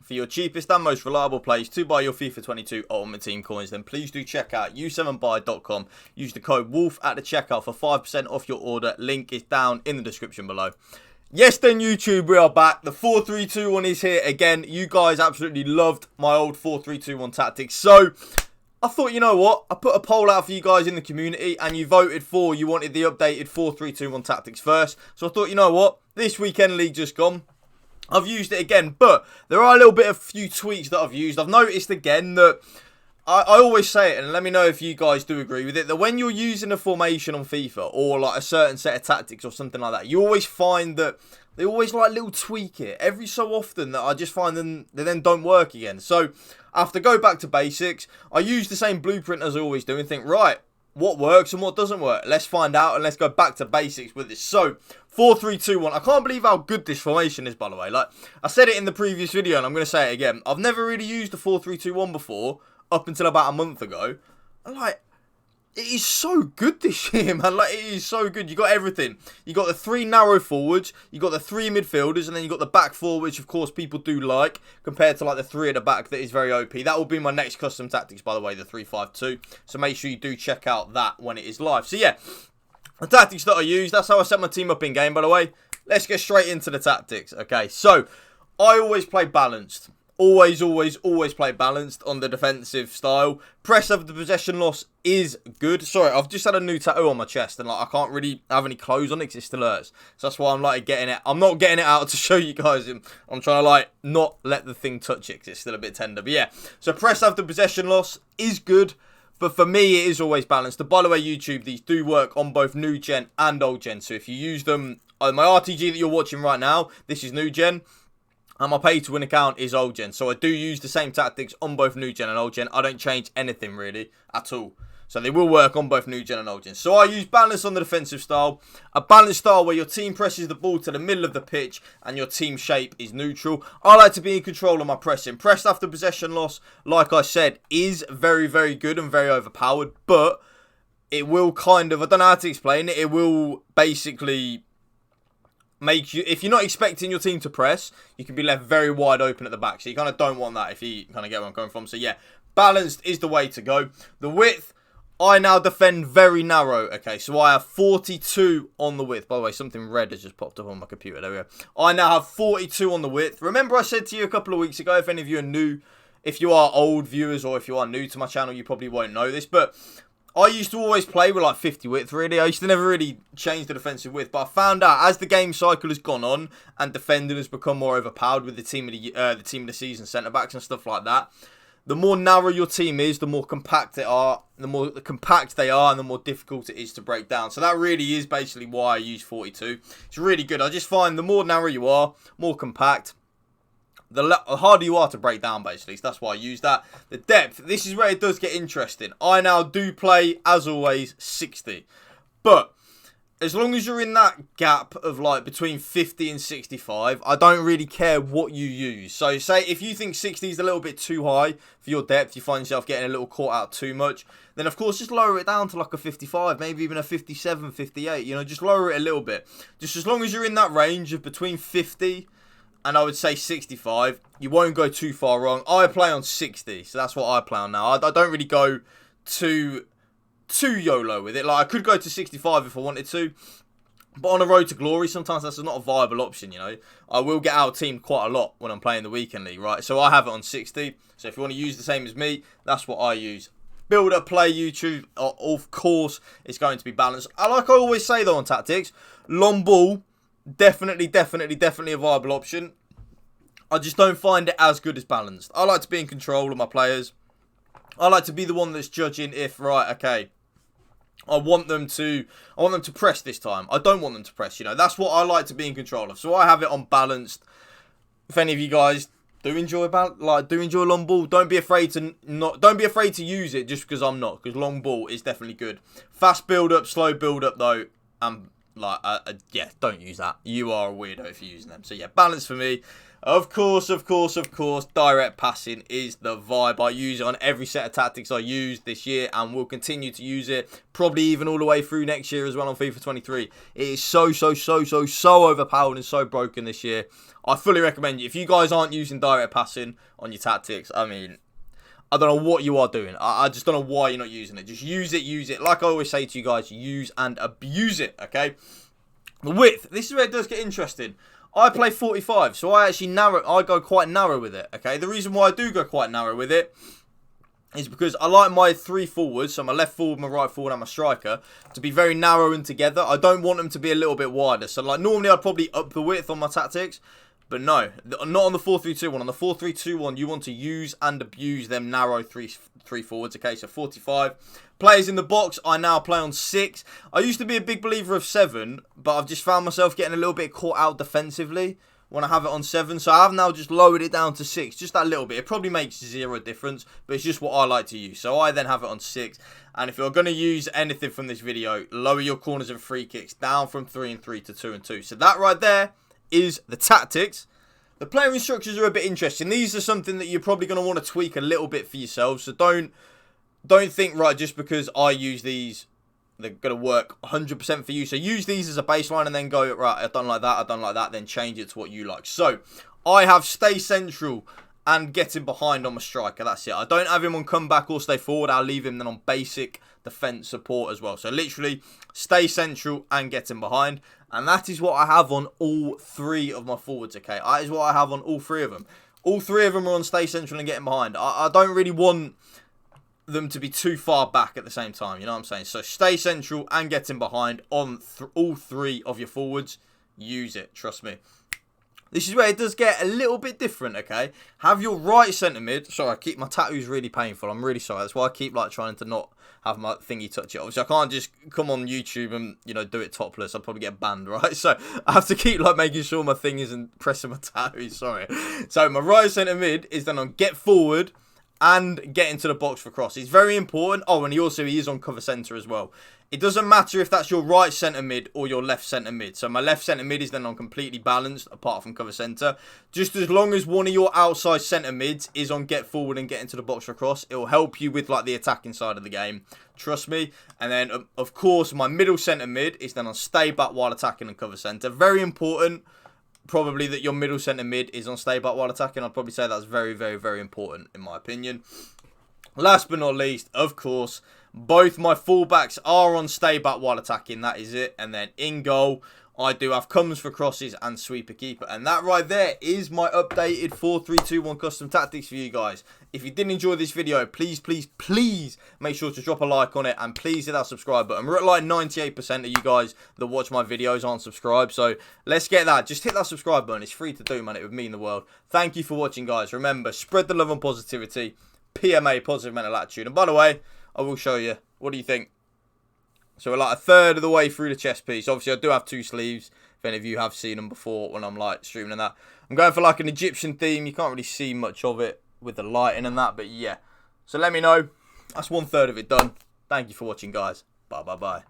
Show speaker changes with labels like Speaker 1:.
Speaker 1: for your cheapest and most reliable place to buy your FIFA 22 Ultimate Team coins, then please do check out u7buy.com. Use the code WOLF at the checkout for 5% off your order. Link is down in the description below. Yes then YouTube, we are back. The 4-3-2-1 is here again. You guys absolutely loved my old 4-3-2-1 tactics. So I thought, you know what? I put a poll out for you guys in the community and you voted for, you wanted the updated 4-3-2-1 tactics first. So I thought, you know what? This weekend league just gone. I've used it again, but there are a little bit of few tweaks that I've used. I've noticed again that I always say it, and let me know if you guys do agree with it, that when you're using a formation on FIFA or like a certain set of tactics or something like that, you always find that they always like little tweak it every so often that I just find them, they then don't work again. So I have to go back to basics. I use the same blueprint as I always do and think, right, what works and what doesn't work? Let's find out and let's go back to basics with this. So 4-3-2-1. I can't believe how good this formation is, by the way. Like I said it in the previous video and I'm going to say it again. I've never really used the 4-3-2-1 before up until about a month ago. And like, it is so good this year, man. Like, it is so good. You got everything. You got the 3 narrow forwards. You got the 3 midfielders. And then you got the back 4, which, of course, people do like. Compared to, like, the 3 at the back that is very OP. That will be my next custom tactics, by the way, the 3-5-2. So make sure you do check out that when it is live. So, yeah. The tactics that I use. That's how I set my team up in-game, by the way. Let's get straight into the tactics. Okay, so I always play balanced. Always play balanced on the defensive style. Press over the possession loss is good. Sorry, I've just had a new tattoo on my chest and like I can't really have any clothes on it because it still hurts. So that's why I'm like getting it. I'm not getting it out to show you guys. I'm trying to like not let the thing touch it because it's still a bit tender. But yeah, so press after possession loss is good. But for me, it is always balanced. And by the way, YouTube, these do work on both new gen and old gen. So if you use them, my RTG that you're watching right now, this is new gen. And my pay to win account is old gen. So I do use the same tactics on both new gen and old gen. I don't change anything really at all. So they will work on both new gen and old gen. So I use balance on the defensive style. A balanced style where your team presses the ball to the middle of the pitch and your team shape is neutral. I like to be in control of my pressing. Press after possession loss, like I said, is very, very good and very overpowered. But it will kind of, I don't know how to explain it. It will basically make you, if you're not expecting your team to press, you can be left very wide open at the back. So you kind of don't want that if you kind of get where I'm coming from. So yeah, balanced is the way to go. The width, I now defend very narrow. Okay, so I have 42 on the width. By the way, something red has just popped up on my computer. There we go. I now have 42 on the width. Remember I said to you a couple of weeks ago, if any of you are new, if you are old viewers or if you are new to my channel, you probably won't know this, but I used to always play with like 50 width really. I used to never really change the defensive width, but I found out as the game cycle has gone on and defending has become more overpowered with the team of the season centre backs and stuff like that. The more narrow your team is, the more compact they are, and the more difficult it is to break down. So that really is basically why I use 42. It's really good. I just find the more narrow you are, more compact, the harder you are to break down, basically. So that's why I use that. The depth, this is where it does get interesting. I now do play, as always, 60. But as long as you're in that gap of like between 50 and 65, I don't really care what you use. So say if you think 60 is a little bit too high for your depth, you find yourself getting a little caught out too much, then of course just lower it down to like a 55, maybe even a 57, 58. You know, just lower it a little bit. Just as long as you're in that range of between 50 and I would say 65, you won't go too far wrong. I play on 60, so that's what I play on now. I don't really go too YOLO with it. Like, I could go to 65 if I wanted to, but on a road to glory, sometimes that's not a viable option, you know. I will get out-teamed quite a lot when I'm playing the weekend league, right? So I have it on 60. So if you want to use the same as me, that's what I use. Build up, play YouTube, of course, it's going to be balanced. Like I always say, though, on tactics, long ball, definitely a viable option. I just don't find it as good as balanced. I like to be in control of my players. I like to be the one that's judging if, right, okay, I want them to press this time. I don't want them to press, you know. That's what I like to be in control of. So I have it on balanced. If any of you guys do enjoy long ball, don't be afraid to use it just because I'm not, because long ball is definitely good. Fast build up, slow build up though, yeah, don't use that. You are a weirdo if you're using them. So yeah, balance for me. Of course, direct passing is the vibe. I use it on every set of tactics I used this year and will continue to use it, probably even all the way through next year as well on FIFA 23. It is so overpowered and so broken this year. I fully recommend it. If you guys aren't using direct passing on your tactics, I mean, I don't know what you are doing. I just don't know why you're not using it. Just use it. Like I always say to you guys, use and abuse it, okay? The width. This is where it does get interesting. I play 45, so I go quite narrow with it, okay? The reason why I do go quite narrow with it is because I like my three forwards, so my left forward, my right forward, and my striker, to be very narrow and together. I don't want them to be a little bit wider. So, like, normally I'd probably up the width on my tactics, but no, not on the 4-3-2 one. On the 4-3-2 one, you want to use and abuse them narrow three forwards. Okay, so 45. Players in the box, I now play on 6. I used to be a big believer of 7, but I've just found myself getting a little bit caught out defensively when I have it on 7. So I have now just lowered it down to 6, just that little bit. It probably makes 0 difference, but it's just what I like to use. So I then have it on 6. And if you're going to use anything from this video, lower your corners and free kicks down from 3 and 3 to 2 and 2. So that right there is the tactics. The player instructions are a bit interesting. These are something that you're probably going to want to tweak a little bit for yourselves. So don't think, right, just because I use these, they're going to work 100% for you. So use these as a baseline and then go, right, I don't like that, then change it to what you like. So I have stay central and getting behind on my striker. That's it. I don't have him on comeback or stay forward. I'll leave him then on basic defense support as well. So literally stay central and getting behind. And that is what I have on all 3 of my forwards, okay? That is what I have on all 3 of them. All 3 of them are on stay central and getting behind. I don't really want them to be too far back at the same time, you know what I'm saying? So stay central and getting behind on all 3 of your forwards. Use it, trust me. This is where it does get a little bit different, okay? Have your right centre mid. Sorry, my tattoo's really painful. I'm really sorry. That's why I keep like trying to not have my thingy touch it. Obviously, I can't just come on YouTube and, you know, do it topless. I'll probably get banned, right? So I have to keep like making sure my thing isn't pressing my tattoo. Sorry. So my right centre mid is then on get forward and get into the box for cross. It's very important. Oh, and he is on cover centre as well. It doesn't matter if that's your right centre mid or your left centre mid. So my left centre mid is then on completely balanced apart from cover centre. Just as long as one of your outside centre mids is on get forward and get into the box for cross, it will help you with like the attacking side of the game. Trust me. And then of course my middle centre mid is then on stay back while attacking and cover centre. Very important. Probably that your middle centre mid is on stay back while attacking. I'd probably say that's very important in my opinion. Last but not least, of course, both my fullbacks are on stay back while attacking. That is it. And then in goal, I do have comes for crosses and sweeper keeper. And that right there is my updated 4-3-2-1 custom tactics for you guys. If you did enjoy this video, please make sure to drop a like on it. And please hit that subscribe button. We're at like 98% of you guys that watch my videos aren't subscribed. So let's get that. Just hit that subscribe button. It's free to do, man. It would mean the world. Thank you for watching, guys. Remember, spread the love and positivity. PMA, positive mental attitude. And by the way, I will show you. What do you think? So we're like a third of the way through the chest piece. Obviously, I do have 2 sleeves. If any of you have seen them before when I'm like streaming and that. I'm going for like an Egyptian theme. You can't really see much of it with the lighting and that. But yeah. So let me know. That's 1/3 of it done. Thank you for watching, guys. Bye.